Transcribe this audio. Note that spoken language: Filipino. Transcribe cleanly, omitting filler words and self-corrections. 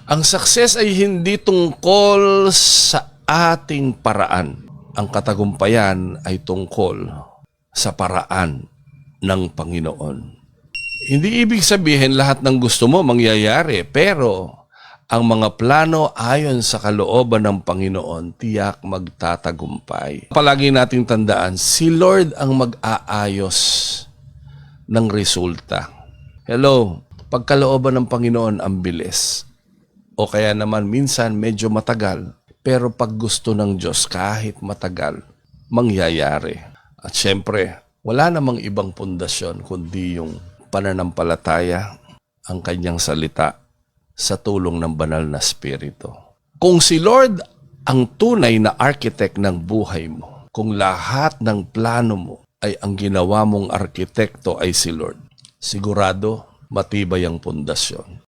Ang success ay hindi tungkol sa ating paraan. Ang katagumpayan ay tungkol sa paraan ng Panginoon. Hindi ibig sabihin lahat ng gusto mo mangyayari, pero ang mga plano ayon sa kalooban ng Panginoon tiyak magtatagumpay. Palagi nating tandaan, si Lord ang mag-aayos ng resulta. Hello, pagkalooban ng Panginoon ang bilis. O kaya naman minsan medyo matagal, pero pag gusto ng Diyos kahit matagal, mangyayari. At syempre, wala namang ibang pundasyon kundi yung pananampalataya, ang kanyang salita sa tulong ng banal na Espiritu. Kung si Lord ang tunay na architect ng buhay mo, kung lahat ng plano mo ay ang ginawa mong arkitekto ay si Lord, sigurado matibay ang pundasyon.